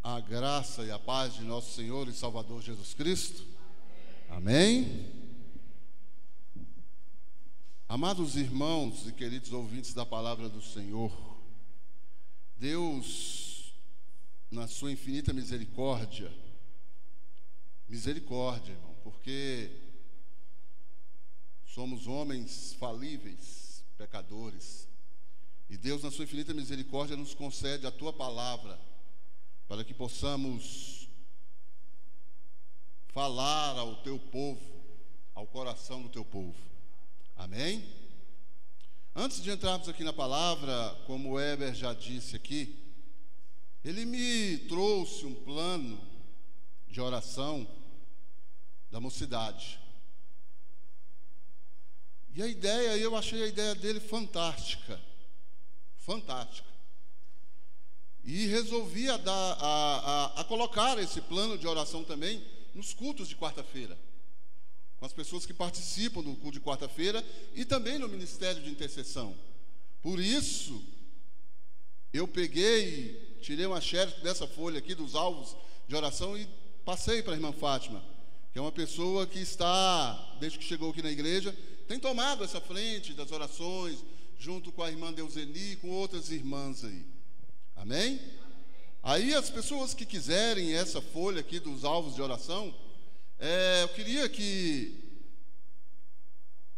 A graça e a paz de nosso Senhor e Salvador Jesus Cristo. Amém? Amados irmãos e queridos ouvintes da palavra do Senhor, Deus, na sua infinita misericórdia, irmão, porque somos homens falíveis, pecadores, e Deus, na sua infinita misericórdia, nos concede a tua palavra, para que possamos falar ao teu povo, ao coração do teu povo. Amém? Antes de entrarmos aqui na palavra, como o Heber já disse aqui, ele me trouxe um plano de oração da mocidade. E a ideia, eu achei a ideia dele fantástica. E resolvi a colocar esse plano de oração também nos cultos de quarta-feira, com as pessoas que participam do culto de quarta-feira e também no ministério de intercessão. Por isso, eu peguei, tirei uma xerox dessa folha aqui dos alvos de oração e passei para a irmã Fátima, que é uma pessoa que está, desde que chegou aqui na igreja, tem tomado essa frente das orações, junto com a irmã Deuseni e com outras irmãs aí. Amém? Aí as pessoas que quiserem essa folha aqui dos alvos de oração, eu queria que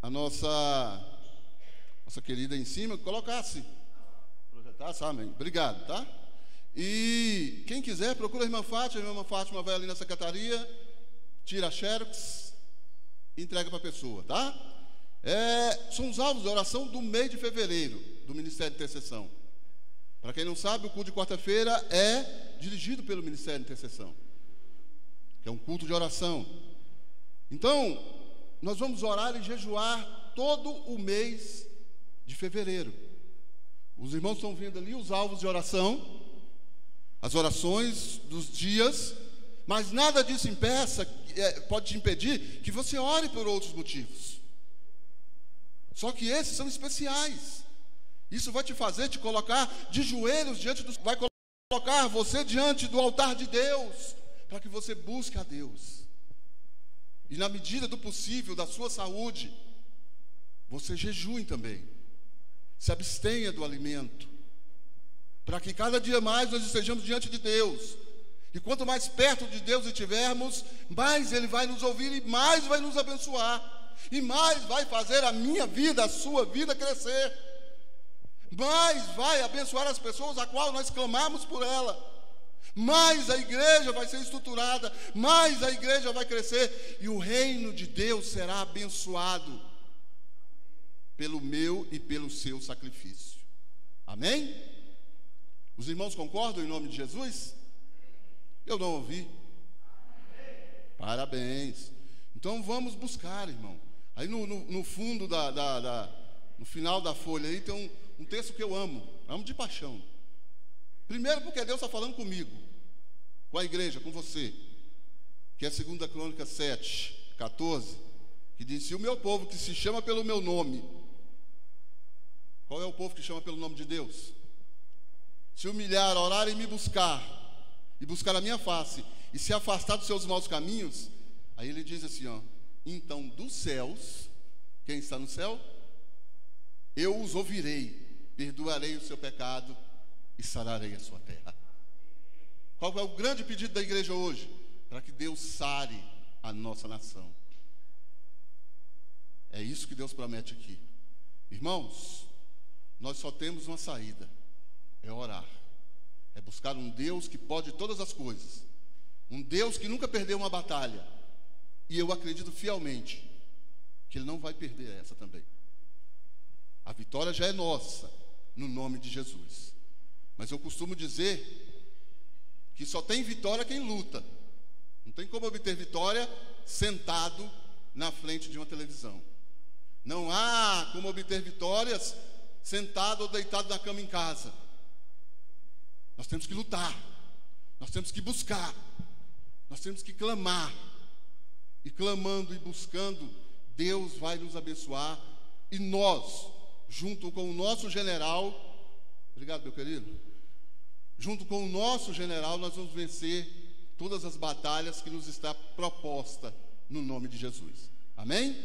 a nossa querida em cima colocasse, projetasse, amém. Obrigado, tá? E quem quiser, procura a irmã Fátima vai ali na secretaria, tira a xerox e entrega para a pessoa, tá? São os alvos de oração do mês de fevereiro, do Ministério de Intercessão. Para quem não sabe, o culto de quarta-feira é dirigido pelo Ministério de Intercessão, que é um culto de oração. Então, nós vamos orar e jejuar todo o mês de fevereiro. Os irmãos estão vendo ali os alvos de oração, as orações dos dias, mas nada disso pode te impedir que você ore por outros motivos. Só que esses são especiais. Isso vai te fazer te colocar de joelhos vai colocar você diante do altar de Deus, para que você busque a Deus. E na medida do possível, da sua saúde, você jejue também. Se abstenha do alimento, para que cada dia mais nós estejamos diante de Deus. E quanto mais perto de Deus estivermos, mais Ele vai nos ouvir e mais vai nos abençoar. E mais vai fazer a minha vida, a sua vida crescer. Mais vai abençoar as pessoas a qual nós clamamos por ela. Mais a igreja vai ser estruturada, mais a igreja vai crescer e o reino de Deus será abençoado pelo meu e pelo seu sacrifício. Amém? Os irmãos concordam em nome de Jesus? Eu não ouvi. Parabéns. Então vamos buscar, irmão. Aí no fundo no final da folha aí tem um texto que eu amo de paixão. Primeiro porque Deus está falando comigo, com a igreja, com você, que é 2 Crônicas 7, 14, que diz: se o meu povo que se chama pelo meu nome, qual é o povo que chama pelo nome de Deus? Se humilhar, orar e me buscar, e buscar a minha face, e se afastar dos seus maus caminhos, aí ele diz assim, então dos céus, quem está no céu? Eu os ouvirei, perdoarei o seu pecado e sararei a sua terra. Qual é o grande pedido da igreja hoje? Para que Deus sare a nossa nação. É isso que Deus promete aqui. Irmãos, nós só temos uma saída, é orar. É buscar um Deus que pode todas as coisas. Um Deus que nunca perdeu uma batalha. E eu acredito fielmente que Ele não vai perder essa também. A vitória já é nossa, no nome de Jesus. Mas eu costumo dizer que só tem vitória quem luta. Não tem como obter vitória sentado na frente de uma televisão. Não há como obter vitórias sentado ou deitado na cama em casa. Nós temos que lutar, nós temos que buscar, nós temos que clamar. E clamando e buscando, Deus vai nos abençoar. E nós, junto com o nosso general, obrigado, meu querido, junto com o nosso general, nós vamos vencer todas as batalhas que nos está proposta no nome de Jesus. Amém?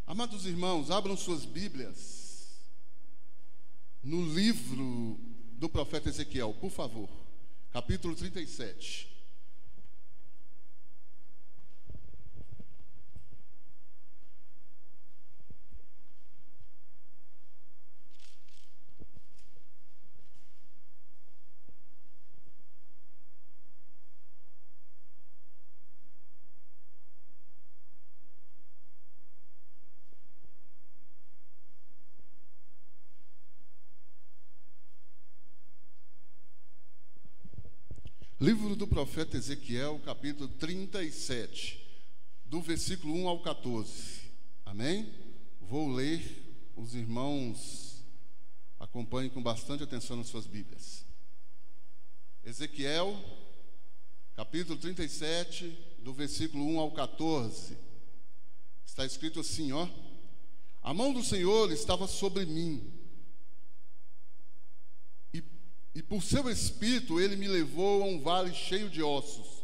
Amados irmãos, abram suas Bíblias no livro do profeta Ezequiel, por favor, capítulo 37. Livro do profeta Ezequiel, capítulo 37, do versículo 1 ao 14. Amém? Vou ler, os irmãos acompanhem com bastante atenção nas suas Bíblias. Ezequiel, capítulo 37, do versículo 1 ao 14. Está escrito assim, ó: a mão do Senhor estava sobre mim, e por seu espírito ele me levou a um vale cheio de ossos,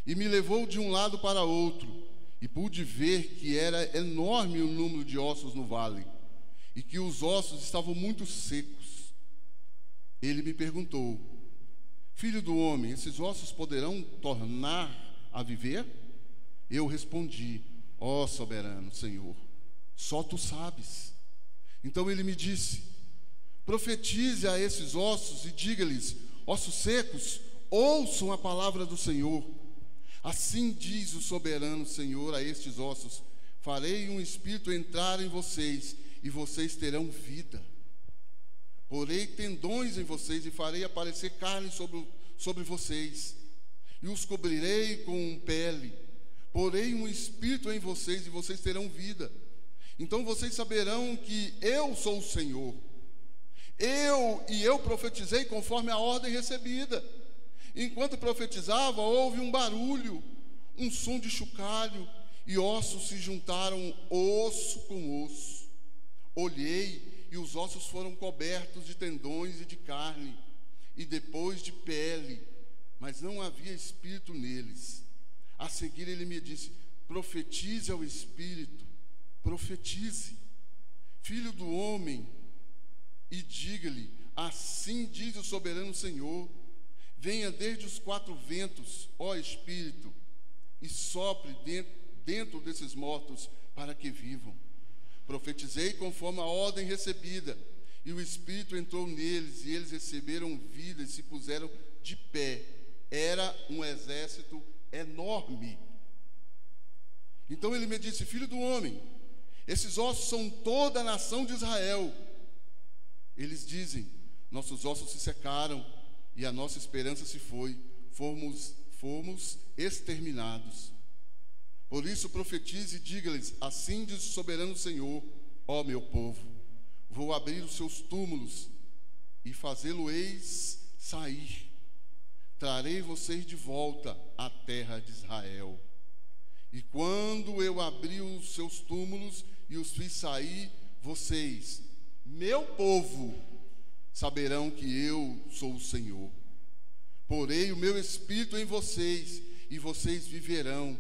e me levou de um lado para outro, e pude ver que era enorme o número de ossos no vale, e que os ossos estavam muito secos. Ele me perguntou: filho do homem, esses ossos poderão tornar a viver? Eu respondi: ó soberano Senhor, só tu sabes. Então ele me disse: profetize a esses ossos e diga-lhes: ossos secos, ouçam a palavra do Senhor. Assim diz o soberano Senhor a estes ossos: farei um espírito entrar em vocês, e vocês terão vida. Porei tendões em vocês, e farei aparecer carne sobre vocês, e os cobrirei com pele. Porei um espírito em vocês, e vocês terão vida. Então vocês saberão que eu sou o Senhor. Eu profetizei conforme a ordem recebida. Enquanto profetizava, houve um barulho, um som de chocalho, e ossos se juntaram, osso com osso. Olhei, e os ossos foram cobertos de tendões e de carne, e depois de pele, mas não havia espírito neles. A seguir ele me disse: profetize ao espírito, profetize, filho do homem, e diga-lhe: assim diz o soberano Senhor, venha desde os quatro ventos, ó Espírito, e sopre dentro desses mortos para que vivam. Profetizei conforme a ordem recebida, e o Espírito entrou neles, e eles receberam vida e se puseram de pé. Era um exército enorme. Então ele me disse: filho do homem, esses ossos são toda a nação de Israel. Eles dizem: nossos ossos se secaram e a nossa esperança se foi, fomos exterminados. Por isso profetize e diga-lhes: assim diz o soberano Senhor, ó meu povo, vou abrir os seus túmulos e fazê-lo-eis sair. Trarei vocês de volta à terra de Israel. E quando eu abrir os seus túmulos e os fiz sair, vocês, meu povo, saberão que eu sou o Senhor. Porei o meu espírito em vocês, e vocês viverão,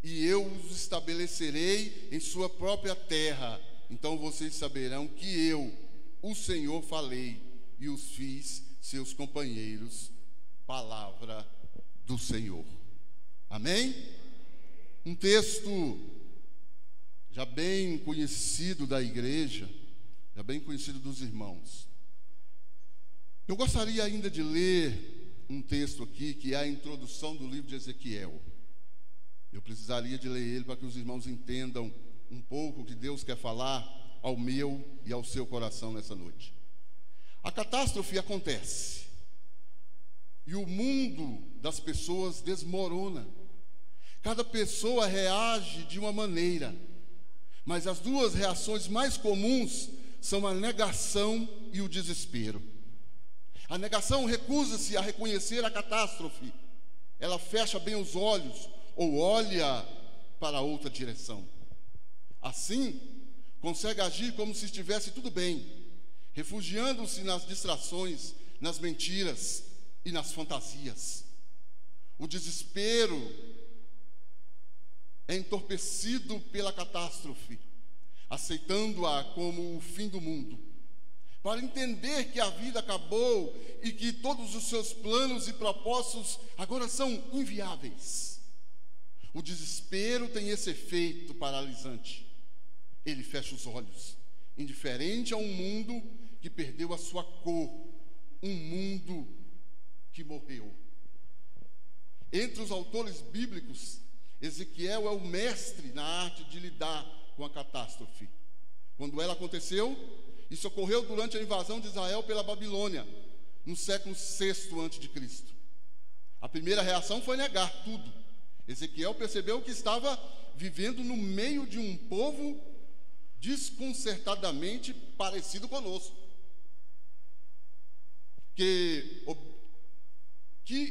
e eu os estabelecerei em sua própria terra. Então vocês saberão que eu, o Senhor, falei e os fiz seus companheiros. Palavra do Senhor. Amém? Um texto já bem conhecido da igreja, já bem conhecido dos irmãos. Eu gostaria ainda de ler um texto aqui, que é a introdução do livro de Ezequiel. Eu precisaria de ler ele para que os irmãos entendam um pouco o que Deus quer falar ao meu e ao seu coração nessa noite. A catástrofe acontece, e o mundo das pessoas desmorona. Cada pessoa reage de uma maneira, mas as duas reações mais comuns são a negação e o desespero. A negação recusa-se a reconhecer a catástrofe. Ela fecha bem os olhos ou olha para outra direção. Assim, consegue agir como se estivesse tudo bem. refugiando-se nas distrações, nas mentiras e nas fantasias. O desespero é entorpecido pela catástrofe, aceitando-a como o fim do mundo, para entender que a vida acabou e que todos os seus planos e propósitos agora são inviáveis. O desespero tem esse efeito paralisante. Ele fecha os olhos, indiferente a um mundo que perdeu a sua cor, um mundo que morreu. Entre os autores bíblicos, Ezequiel é o mestre na arte de lidar com a catástrofe. Quando ela aconteceu, isso ocorreu durante a invasão de Israel pela Babilônia, no século VI a.C. A primeira reação foi negar tudo. Ezequiel percebeu que estava vivendo no meio de um povo desconcertadamente parecido conosco, que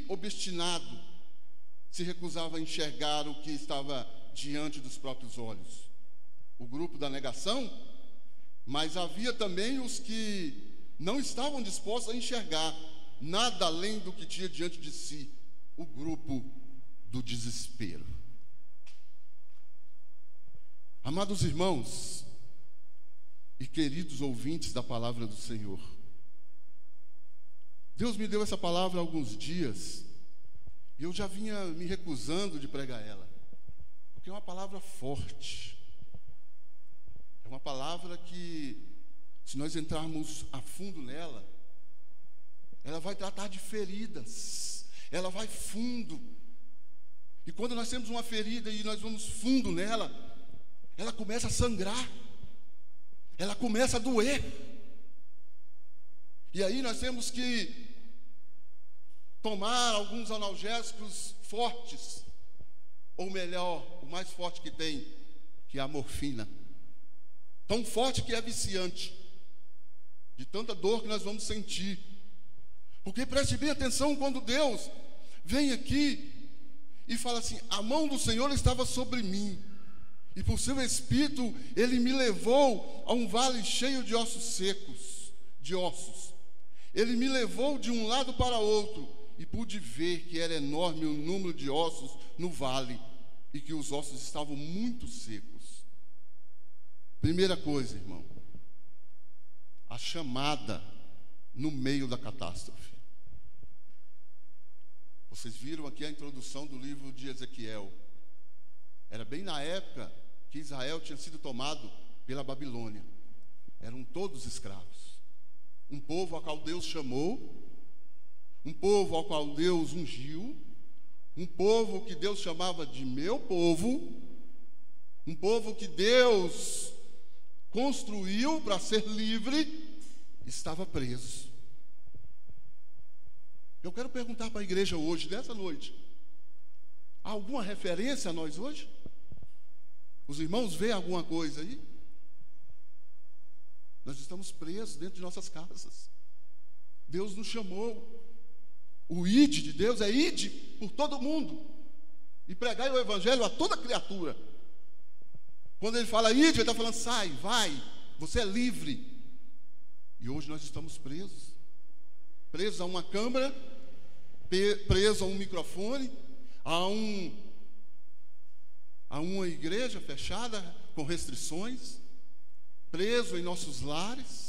obstinado se recusava a enxergar o que estava diante dos próprios olhos. O grupo da negação, mas havia também os que não estavam dispostos a enxergar nada além do que tinha diante de si, o grupo do desespero. Amados irmãos e queridos ouvintes da palavra do Senhor, Deus me deu essa palavra há alguns dias e eu já vinha me recusando de pregar ela, porque é uma palavra forte. É uma palavra que, se nós entrarmos a fundo nela, ela vai tratar de feridas, ela vai fundo. E quando nós temos uma ferida e nós vamos fundo nela, ela começa a sangrar, ela começa a doer. E aí nós temos que tomar alguns analgésicos fortes, ou melhor, o mais forte que tem, que é a morfina. Tão forte que é viciante, de tanta dor que nós vamos sentir. Porque preste bem atenção quando Deus vem aqui e fala assim: a mão do Senhor estava sobre mim, e por seu Espírito Ele me levou a um vale cheio de ossos secos, de ossos. Ele me levou de um lado para outro, e pude ver que era enorme o número de ossos no vale, e que os ossos estavam muito secos. Primeira coisa, irmão, a chamada no meio da catástrofe. Vocês viram aqui a introdução do livro de Ezequiel. Era bem na época que Israel tinha sido tomado pela Babilônia. Eram todos escravos. Um povo ao qual Deus chamou, um povo ao qual Deus ungiu, um povo que Deus chamava de meu povo, um povo que Deus construiu para ser livre, estava preso. Eu quero perguntar para a igreja hoje, nessa noite, há alguma referência a nós hoje? Os irmãos veem alguma coisa aí? Nós estamos presos dentro de nossas casas. Deus nos chamou. O ide de Deus é ide por todo mundo e pregai o evangelho a toda criatura. Quando ele fala ide, ele está falando sai, vai, você é livre. E hoje nós estamos presos a uma câmara, presos a um microfone, a uma igreja fechada com restrições, preso em nossos lares.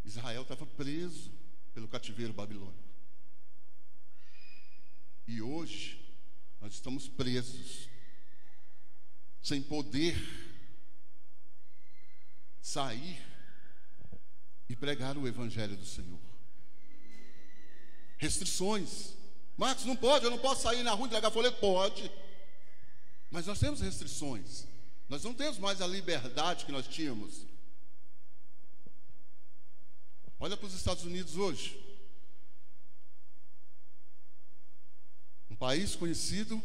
Israel estava preso pelo cativeiro babilônico. E hoje nós estamos presos, sem poder sair e pregar o evangelho do Senhor. Restrições. Marcos, não pode, eu não posso sair na rua e entregar folheto? Pode. Mas nós temos restrições. Nós não temos mais a liberdade que nós tínhamos. Olha para os Estados Unidos hoje. Um país conhecido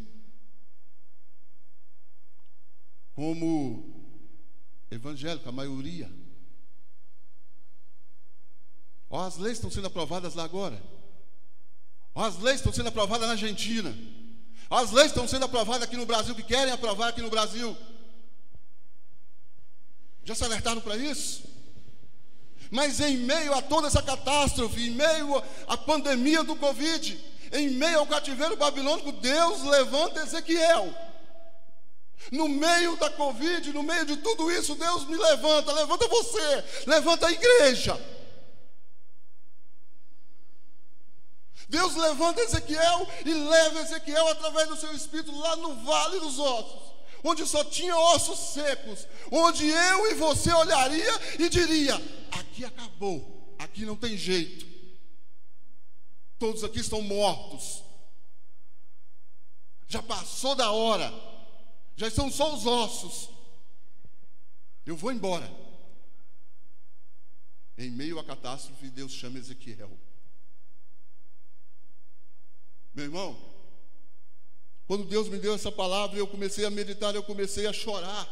como evangélico, a maioria. Ó, as leis estão sendo aprovadas lá agora. Ó, as leis estão sendo aprovadas na Argentina. Ó, as leis estão sendo aprovadas aqui no Brasil, que querem aprovar aqui no Brasil. Já se alertaram para isso? Mas em meio a toda essa catástrofe, em meio à pandemia do Covid, em meio ao cativeiro babilônico, Deus levanta Ezequiel. No meio da Covid, no meio de tudo isso, Deus me levanta você, levanta a igreja. Deus levanta Ezequiel e leva Ezequiel através do seu espírito lá no vale dos ossos, onde só tinha ossos secos, onde eu e você olharia e diria: aqui acabou, aqui não tem jeito, todos aqui estão mortos, já passou da hora, já estão só os ossos, eu vou embora. Em meio à catástrofe, Deus chama Ezequiel. Meu irmão, quando Deus me deu essa palavra, eu comecei a meditar, eu comecei a chorar.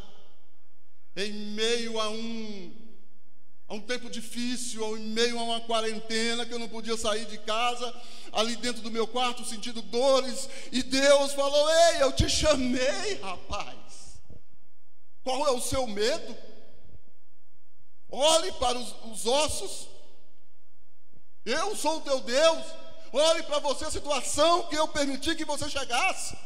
Em meio a um tempo difícil, em meio a uma quarentena, que eu não podia sair de casa, ali dentro do meu quarto, sentindo dores, e Deus falou: ei, eu te chamei, rapaz. Qual é o seu medo? Olhe para os ossos. Eu sou o teu Deus. Olhe para você a situação que eu permiti que você chegasse.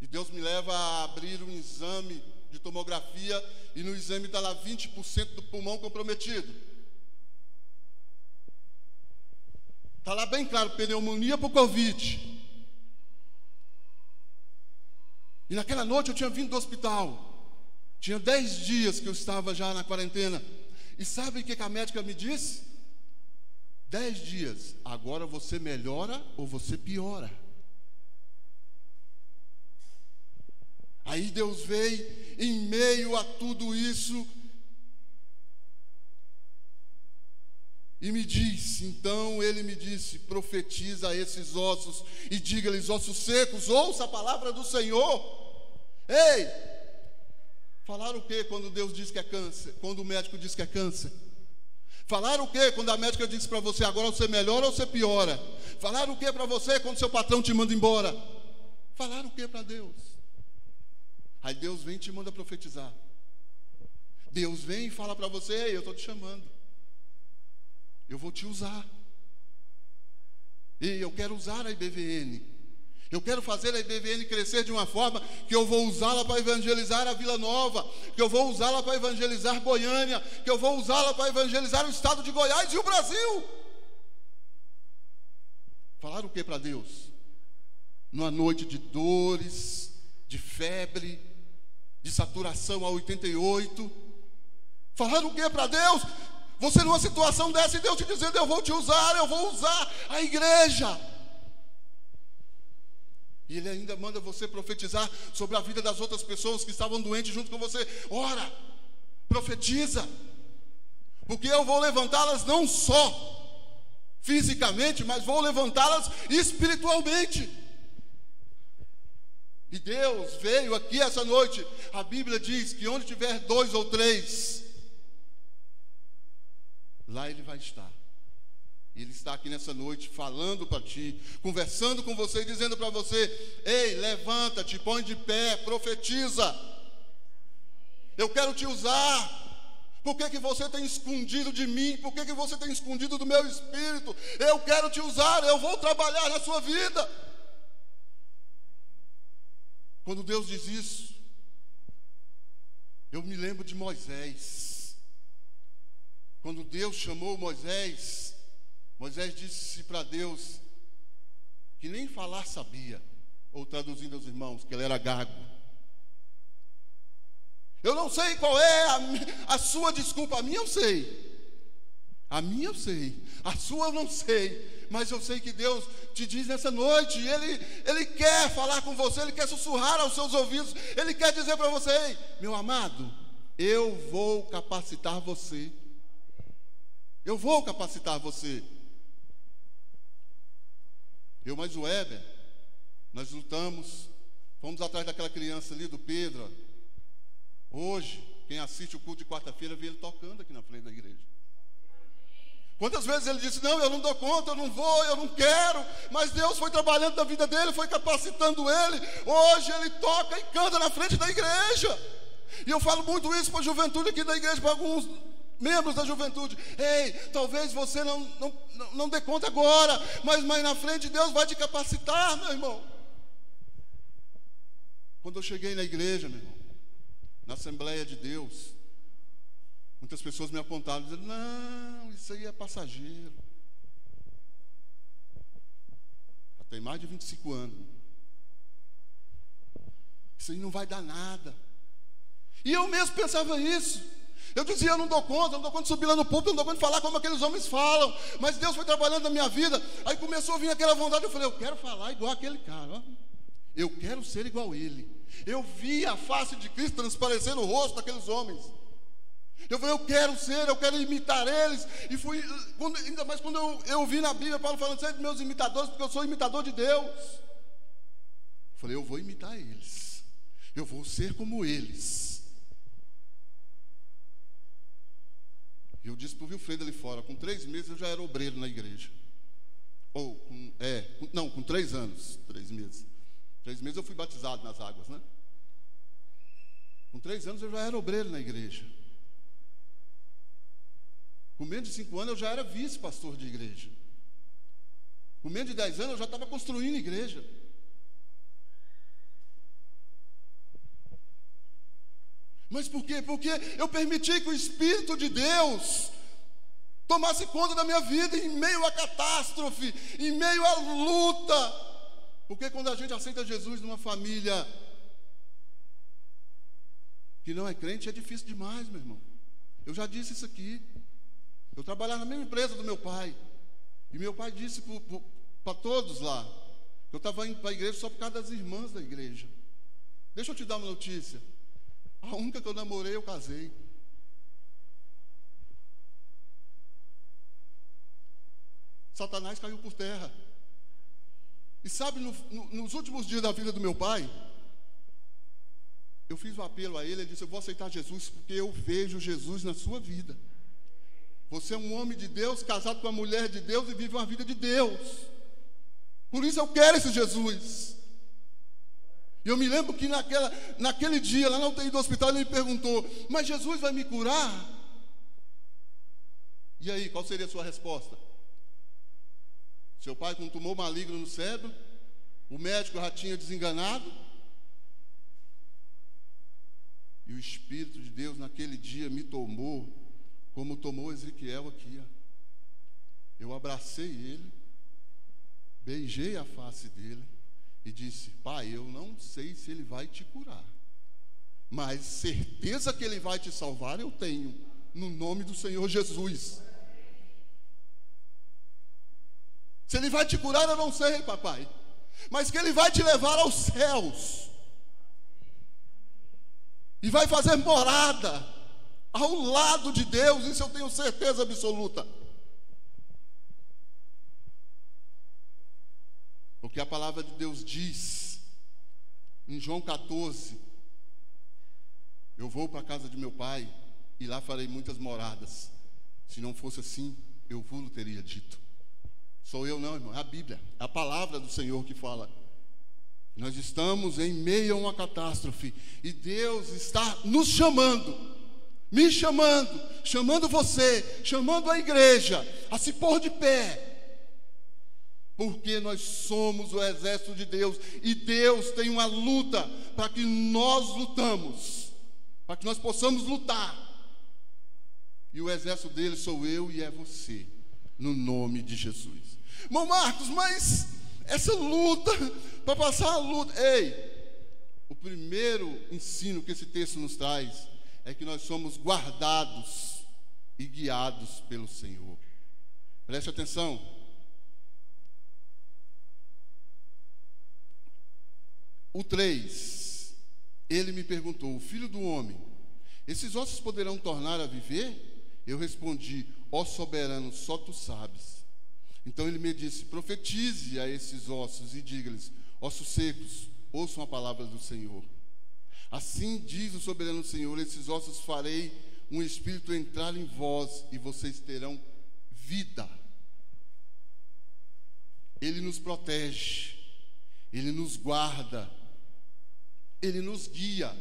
E Deus me leva a abrir um exame de tomografia, e no exame está lá 20% do pulmão comprometido. Está lá bem claro: pneumonia por Covid. E naquela noite eu tinha vindo do hospital. Tinha 10 dias que eu estava já na quarentena. E sabe o que a médica me disse? 10 dias, agora você melhora ou você piora. Aí Deus veio em meio a tudo isso e me disse, então ele me disse: profetiza a esses ossos e diga-lhes: ossos secos, ouça a palavra do Senhor. Ei! Falaram o que quando Deus diz que é câncer? Quando o médico diz que é câncer? Falaram o que quando a médica disse para você: agora você melhora ou você piora? Falaram o que para você quando seu patrão te manda embora? Falaram o que para Deus? Aí Deus vem e te manda profetizar. Deus vem e fala para você: ei, eu estou te chamando, eu vou te usar. E eu quero usar a IBVN. Eu quero fazer a IBVN crescer de uma forma que eu vou usá-la para evangelizar a Vila Nova, que eu vou usá-la para evangelizar Goiânia, que eu vou usá-la para evangelizar o estado de Goiás e o Brasil. Falaram o que para Deus? Numa noite de dores, de febre, de saturação a 88. Falaram o que para Deus? Você numa situação dessa, e Deus te dizendo: eu vou te usar, eu vou usar a igreja. E Ele ainda manda você profetizar sobre a vida das outras pessoas que estavam doentes junto com você. Ora, profetiza, porque eu vou levantá-las não só fisicamente, mas vou levantá-las espiritualmente. E Deus veio aqui essa noite. A Bíblia diz que onde tiver 2 ou 3, lá Ele vai estar. Ele está aqui nessa noite falando para ti, conversando com você e dizendo para você: ei, levanta-te, põe de pé, profetiza. Eu quero te usar. Por que você tem escondido de mim? Por que você tem escondido do meu espírito? Eu quero te usar, eu vou trabalhar na sua vida. Quando Deus diz isso, eu me lembro de Moisés. Quando Deus chamou Moisés, Moisés disse para Deus que nem falar sabia, ou traduzindo aos irmãos, que ele era gago. Eu não sei qual é a sua desculpa. A minha eu sei. A minha eu sei. A sua eu não sei. Mas eu sei que Deus te diz nessa noite, Ele quer falar com você, Ele quer sussurrar aos seus ouvidos, Ele quer dizer para você: ei, meu amado, eu vou capacitar você. Eu vou capacitar você. Eu mais o Weber, nós lutamos, fomos atrás daquela criança ali, do Pedro. Hoje, quem assiste o culto de quarta-feira, vê ele tocando aqui na frente da igreja. Quantas vezes ele disse, não, eu não dou conta, eu não vou, eu não quero, mas Deus foi trabalhando na vida dele, foi capacitando ele, hoje ele toca e canta na frente da igreja. E eu falo muito isso para a juventude aqui da igreja, para alguns membros da juventude. Ei, talvez você não dê conta agora, mas na frente Deus vai te capacitar, meu irmão. Quando eu cheguei na igreja, meu irmão, na Assembleia de Deus, muitas pessoas me apontaram, dizendo, não, isso aí é passageiro. Já tem mais de 25 anos. Isso aí não vai dar nada. E eu mesmo pensava isso. Eu dizia, eu não dou conta de subir lá no púlpito, eu não dou conta de falar como aqueles homens falam. Mas Deus foi trabalhando na minha vida. Aí começou a vir aquela vontade, eu falei, eu quero falar igual aquele cara, ó. Eu quero ser igual ele. Eu vi a face de Cristo transparecer no rosto daqueles homens. Eu falei, eu quero imitar eles. E fui, ainda mais quando eu vi na Bíblia Paulo falando, sede meus imitadores, porque eu sou imitador de Deus. Eu falei, eu vou imitar eles. Eu vou ser como eles. E eu disse para o Wilfredo ali fora, com 3 meses eu já era obreiro na igreja. Com 3 anos, 3 meses. 3 meses eu fui batizado nas águas, né? Com 3 anos eu já era obreiro na igreja. Com menos de 5 anos eu já era vice-pastor de igreja. Com menos de 10 anos eu já estava construindo igreja. Mas por quê? Porque eu permiti que o Espírito de Deus tomasse conta da minha vida em meio à catástrofe, em meio à luta. Porque quando a gente aceita Jesus numa família que não é crente, é difícil demais, meu irmão. Eu já disse isso aqui. Eu trabalhava na mesma empresa do meu pai. E meu pai disse para todos lá, que eu estava indo para a igreja só por causa das irmãs da igreja. Deixa eu te dar uma notícia. A única que eu namorei, eu casei. Satanás caiu por terra. E sabe, nos últimos dias da vida do meu pai, eu fiz um apelo a ele, ele disse, eu vou aceitar Jesus porque eu vejo Jesus na sua vida. Você é um homem de Deus, casado com uma mulher de Deus e vive uma vida de Deus. Por isso eu quero esse Jesus. E eu me lembro que naquele dia, lá na UTI do hospital, ele me perguntou, mas Jesus vai me curar? E aí, qual seria a sua resposta? Seu pai com um tumor maligno no cérebro, o médico já tinha desenganado, e o Espírito de Deus naquele dia me tomou, como tomou Ezequiel aqui. Eu abracei ele, beijei a face dele, e disse, pai, eu não sei se ele vai te curar, mas certeza que ele vai te salvar eu tenho, no nome do Senhor Jesus. Se ele vai te curar eu não sei, papai, mas que ele vai te levar aos céus, e vai fazer morada ao lado de Deus, isso eu tenho certeza absoluta. Porque a palavra de Deus diz, em João 14, eu vou para a casa de meu pai, e lá farei muitas moradas. Se não fosse assim, eu vos teria dito. Sou eu não, irmão, é a Bíblia, é a palavra do Senhor que fala. Nós estamos em meio a uma catástrofe, e Deus está nos chamando, me chamando, chamando você, chamando a igreja, a se pôr de pé. Porque nós somos o exército de Deus, e Deus tem uma luta para que nós lutamos, para que nós possamos lutar. E o exército dele sou eu e é você, no nome de Jesus. Irmão Marcos, mas essa luta, para passar a luta, o primeiro ensino que esse texto nos traz é que nós somos guardados e guiados pelo Senhor. Preste atenção. O 3, ele me perguntou, filho do homem, esses ossos poderão tornar a viver? Eu respondi, ó soberano, só tu sabes. Então ele me disse, profetize a esses ossos e diga-lhes, ossos secos, ouçam a palavra do Senhor. Assim diz o soberano Senhor, esses ossos farei um espírito entrar em vós e vocês terão vida. Ele nos protege, Ele nos guarda, Ele nos guia.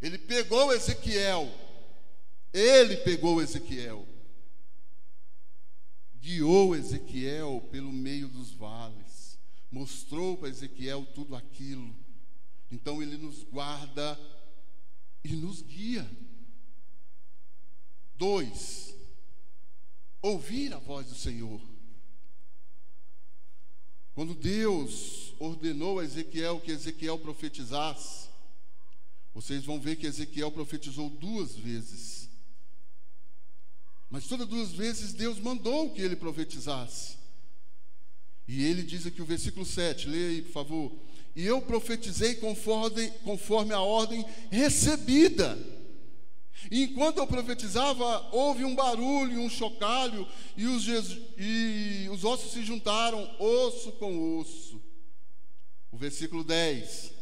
Ele pegou Ezequiel, guiou Ezequiel pelo meio dos vales, mostrou para Ezequiel tudo aquilo. Então Ele nos guarda e nos guia. 2, ouvir a voz do Senhor. Quando Deus ordenou a Ezequiel que Ezequiel profetizasse, vocês vão ver que Ezequiel profetizou 2 vezes. Mas todas 2 vezes Deus mandou que ele profetizasse. E ele diz aqui o versículo 7, leia aí, por favor. E eu profetizei conforme a ordem recebida. E enquanto eu profetizava, houve um barulho, um chocalho, e os ossos se juntaram, osso com osso. O versículo 10.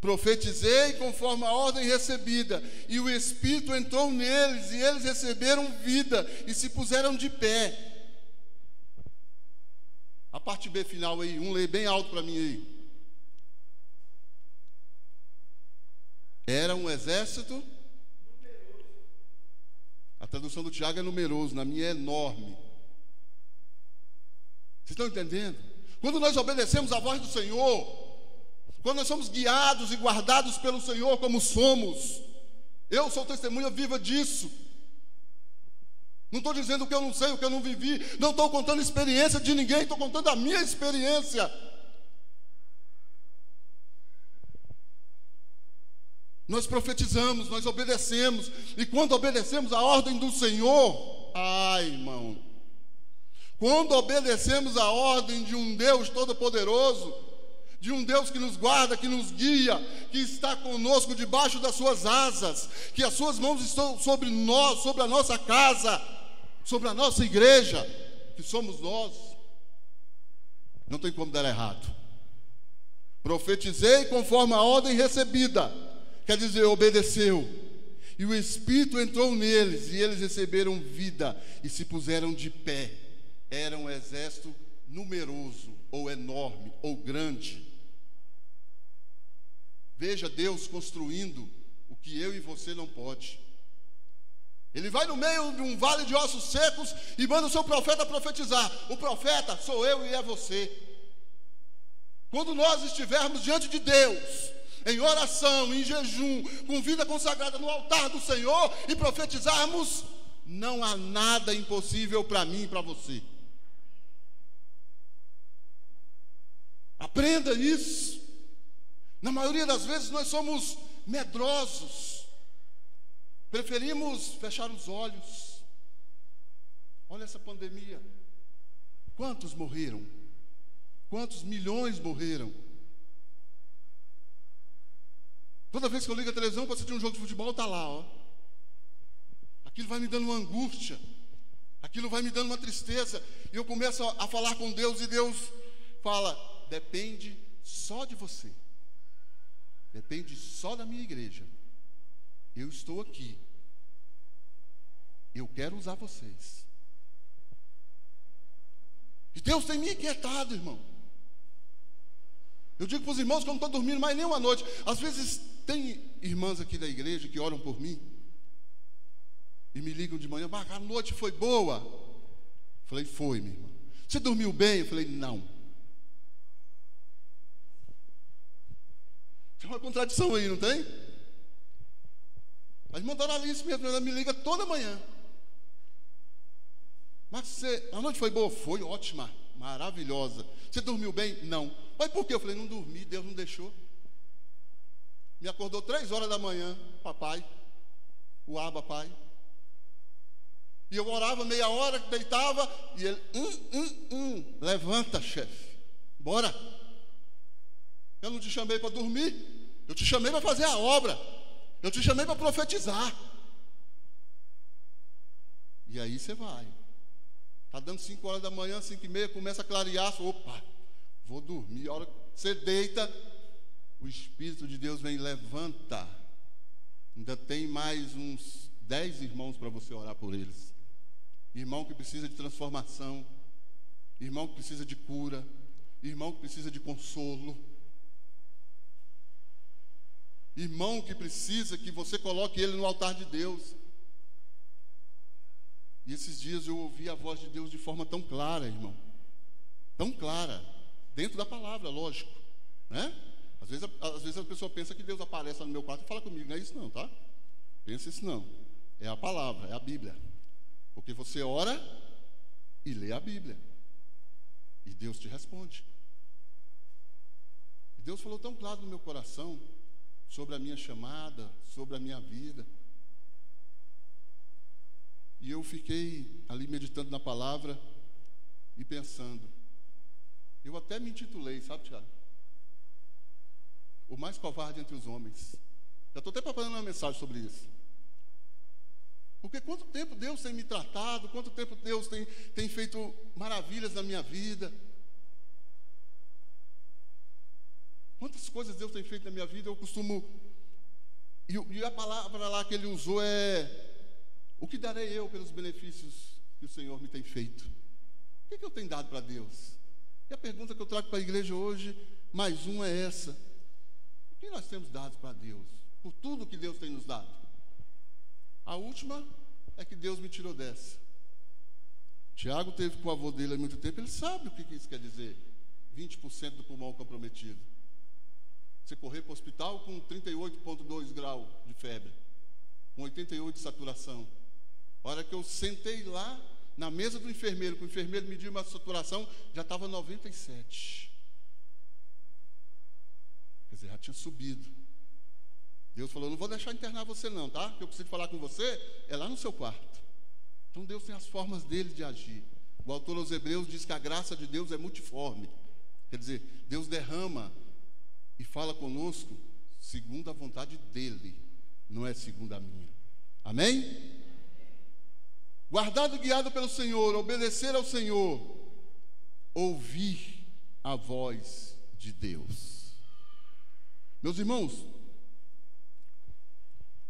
Profetizei conforme a ordem recebida, e o Espírito entrou neles, e eles receberam vida, e se puseram de pé. A parte B final aí, lê bem alto para mim aí. Era um exército numeroso. A tradução do Tiago é numeroso, na minha é enorme. Vocês estão entendendo? Quando nós obedecemos a voz do Senhor, quando nós somos guiados e guardados pelo Senhor como somos, eu sou testemunha viva disso. Não estou dizendo o que eu não sei, o que eu não vivi, não estou contando a experiência de ninguém, estou contando a minha experiência. Nós profetizamos, nós obedecemos, e quando obedecemos a ordem do Senhor, irmão, quando obedecemos a ordem de um Deus todo-poderoso, de um Deus que nos guarda, que nos guia, que está conosco debaixo das suas asas, que as suas mãos estão sobre nós, sobre a nossa casa, sobre a nossa igreja, que somos nós, não tem como dar errado. Profetizei conforme a ordem recebida, quer dizer, obedeceu, e o Espírito entrou neles, e eles receberam vida, e se puseram de pé. Era um exército numeroso, ou enorme, ou grande. Veja Deus construindo o que eu e você não pode. Ele vai no meio de um vale de ossos secos e manda o seu profeta profetizar. O profeta sou eu e é você. Quando nós estivermos diante de Deus, em oração, em jejum, com vida consagrada no altar do Senhor, e profetizarmos, não há nada impossível para mim e para você. Aprenda isso. Na maioria das vezes nós somos medrosos, preferimos fechar os olhos. Olha essa pandemia, quantos morreram? Quantos milhões morreram? Toda vez que eu ligo a televisão para assistir um jogo de futebol, está lá, ó. Aquilo vai me dando uma angústia, aquilo vai me dando uma tristeza, e eu começo a falar com Deus, e Deus fala: depende só de você, depende só da minha igreja. Eu estou aqui, eu quero usar vocês. E Deus tem me inquietado, irmão. Eu digo para os irmãos que eu não estou dormindo mais nem uma noite. Às vezes tem irmãs aqui da igreja que oram por mim e me ligam de manhã: a noite foi boa? Eu falei: foi, minha irmã. Você dormiu bem? Eu falei: não. Tem uma contradição aí, não tem? A irmã Doralice mesmo, ela me liga toda manhã: mas a noite foi boa? Foi ótima, maravilhosa. Você dormiu bem? Não. Mas por quê? Eu falei: não dormi, Deus não deixou. Me acordou 3 horas da manhã, papai, o Abba Pai. E eu orava meia hora, deitava, e ele: levanta, chefe, bora. Eu não te chamei para dormir, eu te chamei para fazer a obra, eu te chamei para profetizar. E aí você vai. Está dando 5 horas da manhã, 5h30, começa a clarear. Opa, vou dormir. A hora que você deita, o Espírito de Deus vem: levanta. Ainda tem mais uns 10 irmãos para você orar por eles. irmão que precisa de transformação, irmão que precisa de cura, irmão que precisa de consolo, irmão que precisa que você coloque ele no altar de Deus. E esses dias eu ouvi a voz de Deus de forma tão clara, irmão, tão clara, dentro da palavra, lógico, né? Às vezes a pessoa pensa que Deus aparece lá no meu quarto e fala comigo. Não é isso não, tá? Pensa isso não. É a palavra, é a Bíblia. Porque você ora e lê a Bíblia, e Deus te responde. E Deus falou tão claro no meu coração sobre a minha chamada, sobre a minha vida. E eu fiquei ali meditando na palavra e pensando. Eu até me intitulei, sabe, Tiago? O mais covarde entre os homens. Já estou até preparando uma mensagem sobre isso. Porque quanto tempo Deus tem me tratado, quanto tempo Deus tem feito maravilhas na minha vida. Quantas coisas Deus tem feito na minha vida, eu costumo... E a palavra lá que ele usou é: o que darei eu pelos benefícios que o Senhor me tem feito? O que eu tenho dado para Deus? E a pergunta que eu trago para a igreja hoje, mais uma, é essa: o que nós temos dado para Deus? Por tudo que Deus tem nos dado. A última é que Deus me tirou dessa. Tiago teve com o avô dele há muito tempo, ele sabe o que isso quer dizer. 20% do pulmão comprometido. Você correr para o hospital com 38,2 graus de febre, com 88 de saturação. A hora que eu sentei lá na mesa do enfermeiro, que o enfermeiro mediu uma saturação, já estava 97. Quer dizer, já tinha subido. Deus falou: não vou deixar internar você não, tá? O que eu preciso falar com você é lá no seu quarto. Então Deus tem as formas dele de agir. O autor aos Hebreus diz que a graça de Deus é multiforme. Quer dizer, Deus derrama e fala conosco segundo a vontade dele, não é segundo a minha. Amém? Guardado e guiado pelo Senhor, obedecer ao Senhor, ouvir a voz de Deus. Meus irmãos,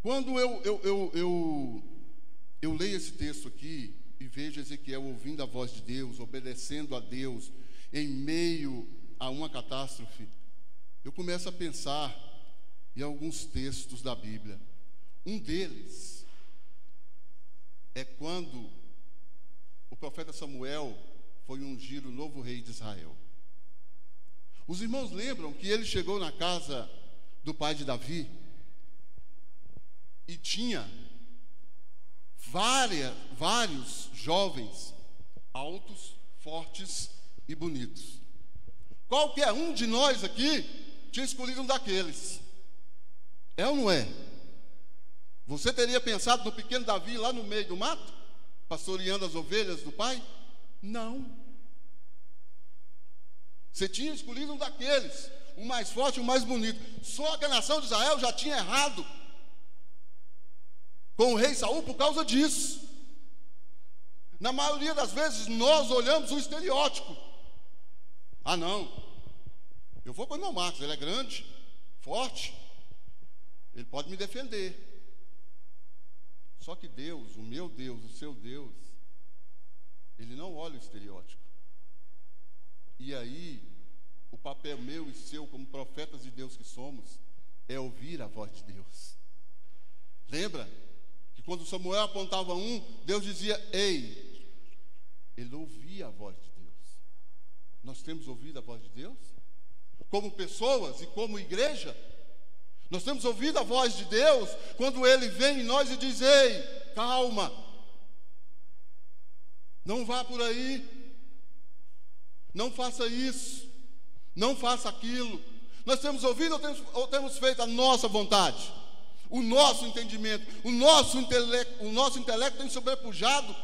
quando eu leio esse texto aqui e vejo Ezequiel ouvindo a voz de Deus, obedecendo a Deus em meio a uma catástrofe, eu começo a pensar em alguns textos da Bíblia. Um deles é quando o profeta Samuel foi ungir o novo rei de Israel. Os irmãos lembram que ele chegou na casa do pai de Davi e tinha vários jovens altos, fortes e bonitos. Qualquer um de nós aqui tinha escolhido um daqueles. É ou não é? Você teria pensado no pequeno Davi lá no meio do mato, pastoreando as ovelhas do pai? Não. Você tinha escolhido um daqueles, o mais forte, o mais bonito. Só que a nação de Israel já tinha errado com o rei Saul por causa disso. Na maioria das vezes nós olhamos o estereótipo. Ah, não, eu vou com o irmão Marcos, ele é grande, forte, ele pode me defender. Só que Deus, o meu Deus, o seu Deus, ele não olha o estereótipo. E aí, o papel meu e seu, como profetas de Deus que somos, é ouvir a voz de Deus. Lembra que quando Samuel apontava um, Deus dizia: ei. Ele ouvia a voz de Deus. Nós temos ouvido a voz de Deus? Como pessoas e como igreja, nós temos ouvido a voz de Deus quando Ele vem em nós e diz: ei, calma, não vá por aí, não faça isso, não faça aquilo. Nós temos ouvido ou temos feito a nossa vontade, o nosso entendimento, o nosso intelecto tem sobrepujado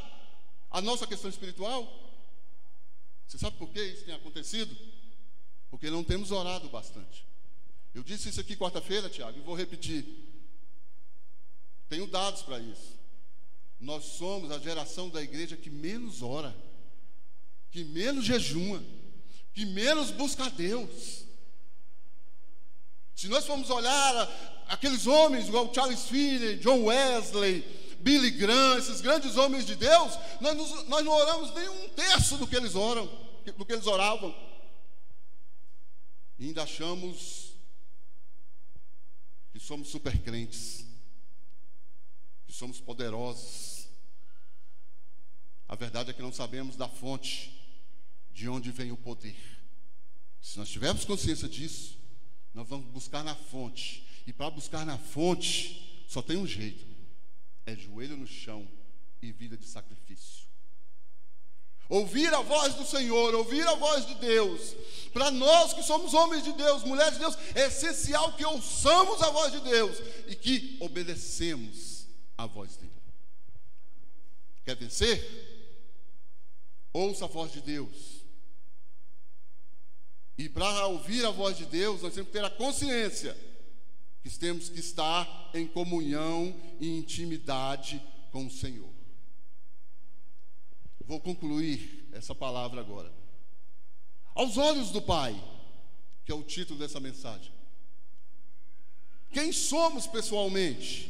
a nossa questão espiritual? Você sabe por que isso tem acontecido? Porque não temos orado bastante. Eu disse isso aqui quarta-feira, Tiago, e vou repetir. Tenho dados para isso. Nós somos a geração da igreja que menos ora, que menos jejuma, que menos busca a Deus. Se nós formos olhar aqueles homens igual Charles Finney, John Wesley, Billy Graham, esses grandes homens de Deus, nós não oramos nem um terço do que eles oravam. E ainda achamos que somos super crentes, que somos poderosos. A verdade é que não sabemos da fonte de onde vem o poder. Se nós tivermos consciência disso, nós vamos buscar na fonte. E para buscar na fonte, só tem um jeito: é joelho no chão e vida de sacrifício. Ouvir a voz do Senhor, ouvir a voz de Deus. Para nós que somos homens de Deus, mulheres de Deus, é essencial que ouçamos a voz de Deus e que obedecemos a voz dele. Quer vencer? Ouça a voz de Deus. E para ouvir a voz de Deus, nós temos que ter a consciência que temos que estar em comunhão e intimidade com o Senhor. Vou concluir essa palavra agora. Aos olhos do Pai, que é o título dessa mensagem. Quem somos pessoalmente?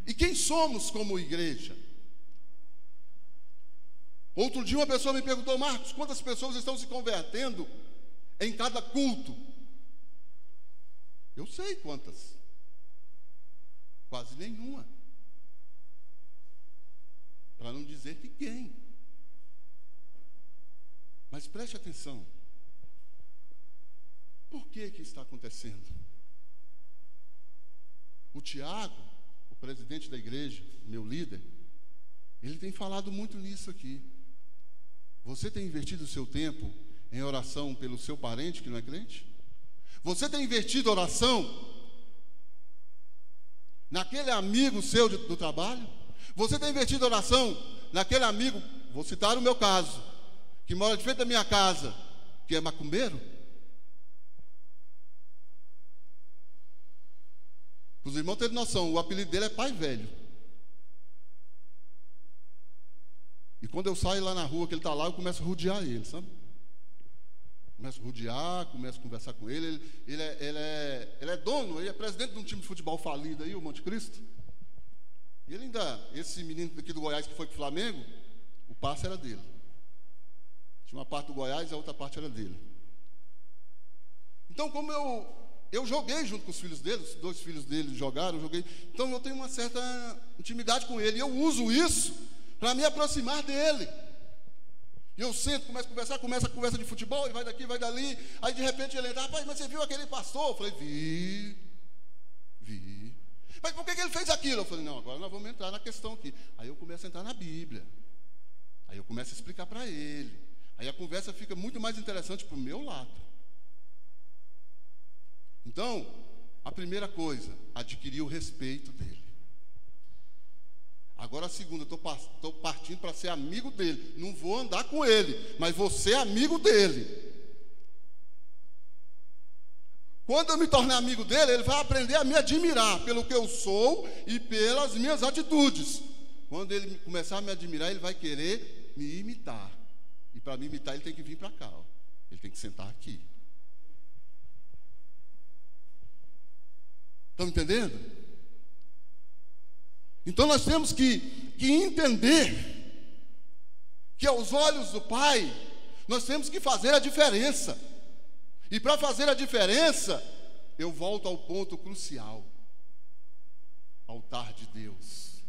E quem somos como igreja? Outro dia uma pessoa me perguntou: Marcos, quantas pessoas estão se convertendo em cada culto? Eu sei quantas. Quase nenhuma. Para não dizer ninguém. Mas preste atenção. Por que está acontecendo? O Tiago, o presidente da igreja, meu líder, ele tem falado muito nisso aqui. Você tem investido o seu tempo em oração pelo seu parente que não é crente? Você tem investido oração naquele amigo seu do trabalho? Você tem investido oração naquele amigo, vou citar o meu caso, que mora de frente da minha casa, que é macumbeiro? Os irmãos terem noção, o apelido dele é Pai Velho. E quando eu saio lá na rua, que ele está lá, eu começo a rodear ele, sabe? Começo a rodear, começo a conversar com ele. Ele é dono, ele é presidente de um time de futebol falido aí, o Monte Cristo. E ele ainda, esse menino aqui do Goiás que foi para o Flamengo, o passe era dele. Tinha uma parte do Goiás e a outra parte era dele. Então, como eu joguei junto com os filhos dele, os dois filhos dele jogaram, eu joguei. Então, eu tenho uma certa intimidade com ele. E eu uso isso para me aproximar dele. E eu sento, começo a conversar, começa a conversa de futebol, e vai daqui, vai dali. Aí, de repente, ele entra: rapaz, mas você viu aquele pastor? Eu falei: vi. Mas por que ele fez aquilo? Eu falei: não, agora nós vamos entrar na questão aqui. Aí eu começo a entrar na Bíblia. Aí eu começo a explicar para ele. Aí a conversa fica muito mais interessante para o meu lado. Então, a primeira coisa, adquirir o respeito dele. Agora a segunda, estou partindo para ser amigo dele. Não vou andar com ele, mas vou ser amigo dele. Quando eu me tornar amigo dele, ele vai aprender a me admirar pelo que eu sou e pelas minhas atitudes. Quando ele começar a me admirar, ele vai querer me imitar. E para me imitar, ele tem que vir para cá. Ó. Ele tem que sentar aqui. Estão entendendo? Então nós temos que entender que aos olhos do Pai, nós temos que fazer a diferença. E para fazer a diferença, eu volto ao ponto crucial. Altar de Deus,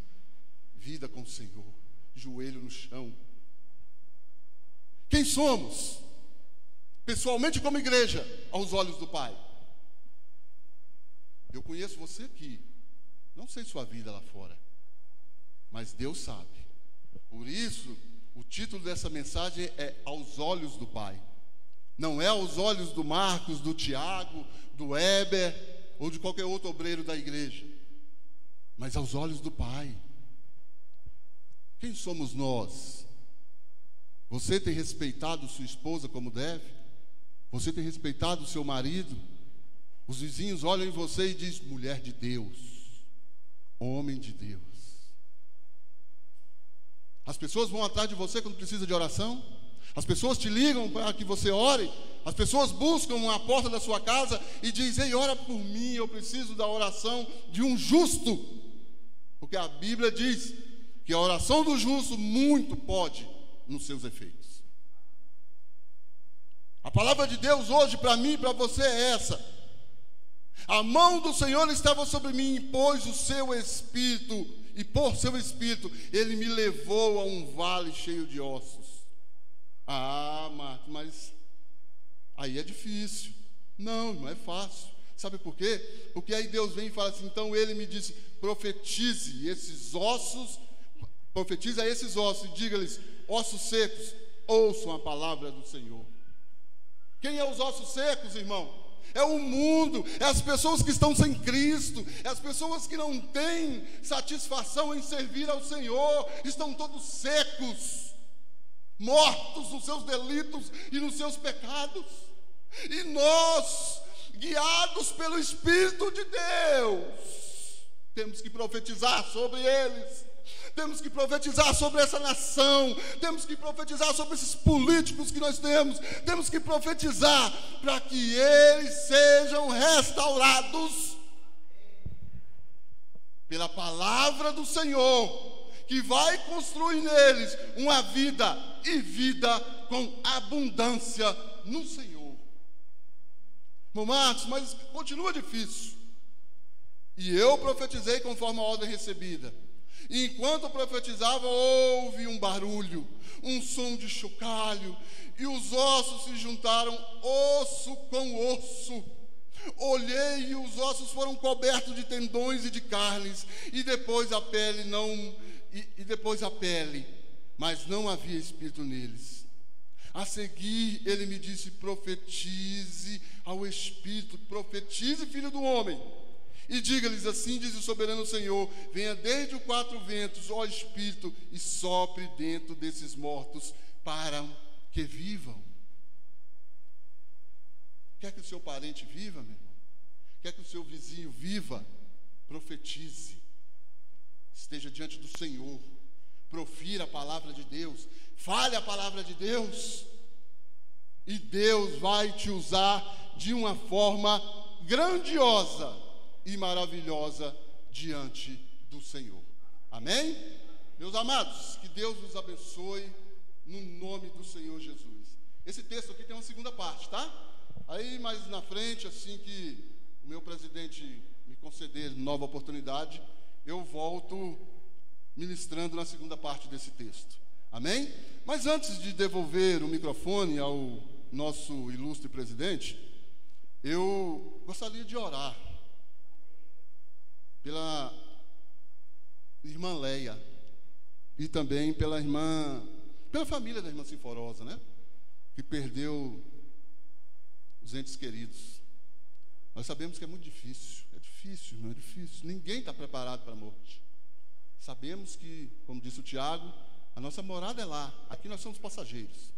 vida com o Senhor, joelho no chão. Quem somos? Pessoalmente como igreja, aos olhos do Pai. Eu conheço você aqui, não sei sua vida lá fora, mas Deus sabe. Por isso, o título dessa mensagem é Aos Olhos do Pai. Não é aos olhos do Marcos, do Tiago, do Heber ou de qualquer outro obreiro da igreja, mas aos olhos do Pai. Quem somos nós? Você tem respeitado sua esposa como deve? Você tem respeitado seu marido? Os vizinhos olham em você e dizem: mulher de Deus, homem de Deus. As pessoas vão atrás de você quando precisa de oração? As pessoas te ligam para que você ore? As pessoas buscam a porta da sua casa e dizem: ei, ora por mim, eu preciso da oração de um justo. Porque a Bíblia diz que a oração do justo muito pode nos seus efeitos. A palavra de Deus hoje para mim e para você é essa: a mão do Senhor estava sobre mim e pôs o seu Espírito, e por seu Espírito Ele me levou a um vale cheio de ossos. Marcos, mas aí é difícil. Não, não é fácil. Sabe por quê? Porque aí Deus vem e fala assim: então Ele me disse, profetize esses ossos, profetize a esses ossos e diga-lhes: ossos secos, ouçam a palavra do Senhor. Quem é os ossos secos, irmão? É o mundo, é as pessoas que estão sem Cristo, é as pessoas que não têm satisfação em servir ao Senhor, estão todos secos, mortos nos seus delitos e nos seus pecados. E nós, guiados pelo Espírito de Deus, temos que profetizar sobre eles, temos que profetizar sobre essa nação, temos que profetizar sobre esses políticos que nós temos que profetizar para que eles sejam restaurados pela palavra do Senhor, que vai construir neles uma vida e vida com abundância no Senhor. Irmão Marcos, mas continua difícil. E eu profetizei conforme a ordem recebida. E enquanto eu profetizava, houve um barulho, um som de chocalho, e os ossos se juntaram, osso com osso. Olhei e os ossos foram cobertos de tendões e de carnes, e depois a pele, mas não havia espírito neles. A seguir, ele me disse: profetize ao Espírito, profetize, filho do homem, e diga-lhes: assim diz o soberano Senhor, venha desde os quatro ventos, ó Espírito, e sopre dentro desses mortos, para que vivam. Quer que o seu parente viva, meu irmão? Quer que o seu vizinho viva? Profetize. Esteja diante do Senhor, profira a palavra de Deus, fale a palavra de Deus, e Deus vai te usar de uma forma grandiosa e maravilhosa diante do Senhor. Amém? Meus amados, que Deus nos abençoe no nome do Senhor Jesus. Esse texto aqui tem uma segunda parte, tá? Aí mais na frente, assim que o meu presidente me conceder nova oportunidade, eu volto ministrando na segunda parte desse texto. Amém? Mas antes de devolver o microfone ao nosso ilustre presidente, eu gostaria de orar pela irmã Leia e também pela família da irmã Sinforosa, né? Que perdeu os entes queridos. Nós sabemos que é muito difícil, irmão, é difícil. Ninguém está preparado para a morte. Sabemos que, como disse o Tiago, a nossa morada é lá, aqui nós somos passageiros.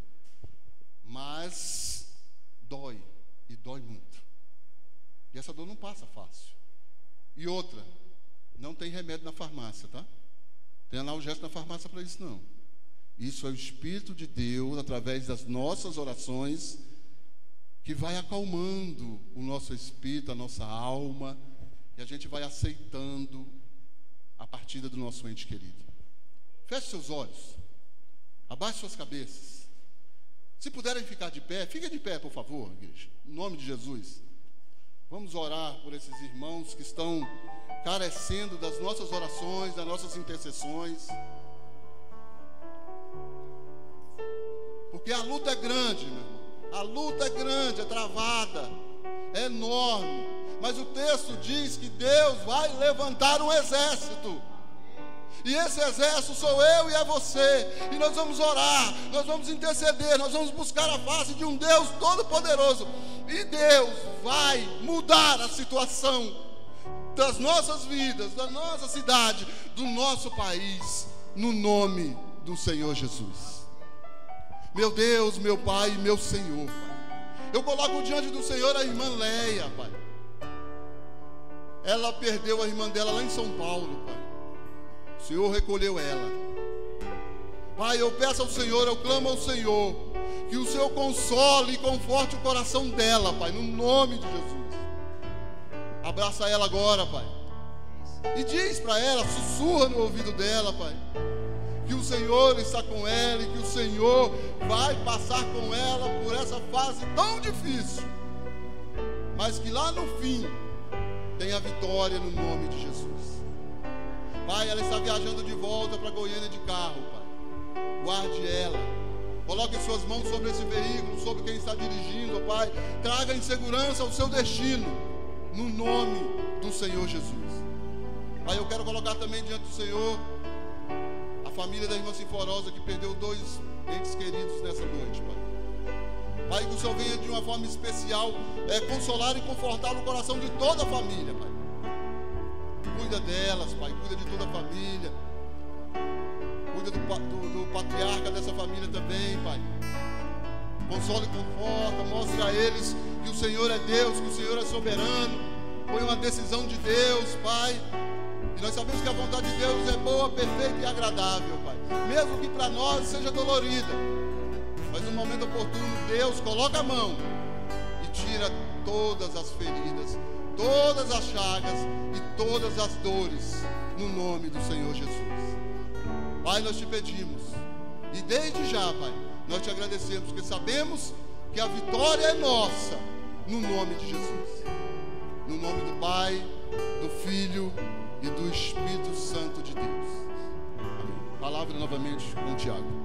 Mas dói, e dói muito. E essa dor não passa fácil. E outra, não tem remédio na farmácia, tá? Tem analgésico na farmácia para isso, não. Isso é o Espírito de Deus, através das nossas orações, que vai acalmando o nosso espírito, a nossa alma, e a gente vai aceitando a partida do nosso ente querido. Feche seus olhos, abaixe suas cabeças. Se puderem ficar de pé, fiquem de pé, por favor, igreja, em nome de Jesus. Vamos orar por esses irmãos que estão carecendo das nossas orações, das nossas intercessões. Porque a luta é grande, meu irmão. A luta é grande, é travada, é enorme. Mas o texto diz que Deus vai levantar um exército. E esse exército sou eu e é você. E nós vamos orar, nós vamos interceder, nós vamos buscar a face de um Deus todo-poderoso. E Deus vai mudar a situação das nossas vidas, da nossa cidade, do nosso país, no nome do Senhor Jesus. Meu Deus, meu Pai, meu Senhor, Pai. Eu coloco diante do Senhor a irmã Leia, Pai. Ela perdeu a irmã dela lá em São Paulo, Pai. O Senhor recolheu ela. Pai, eu peço ao Senhor, eu clamo ao Senhor, que o Senhor console e conforte o coração dela, Pai, no nome de Jesus. Abraça ela agora, Pai. E diz para ela, sussurra no ouvido dela, Pai, que o Senhor está com ela e que o Senhor vai passar com ela por essa fase tão difícil, mas que lá no fim tem a vitória no nome de Jesus. Pai, ela está viajando de volta para Goiânia de carro, Pai. Guarde ela. Coloque suas mãos sobre esse veículo, sobre quem está dirigindo, Pai. Traga em segurança o seu destino, no nome do Senhor Jesus. Pai, eu quero colocar também diante do Senhor a família da irmã Sinforosa, que perdeu 2 entes queridos nessa noite, Pai. Pai, que o Senhor venha de uma forma especial consolar e confortar o coração de toda a família, Pai. Cuida delas, Pai, cuida de toda a família. Cuida do patriarca dessa família também, Pai. Consola e conforta, mostra a eles que o Senhor é Deus, que o Senhor é soberano. Foi uma decisão de Deus, Pai. E nós sabemos que a vontade de Deus é boa, perfeita e agradável, Pai. Mesmo que para nós seja dolorida. Mas no momento oportuno, Deus coloca a mão e tira todas as feridas, todas as chagas e todas as dores, no nome do Senhor Jesus. Pai, nós te pedimos, e desde já, Pai, nós te agradecemos, porque sabemos que a vitória é nossa, no nome de Jesus. No nome do Pai, do Filho e do Espírito Santo de Deus. Amém. Palavra novamente com o Tiago.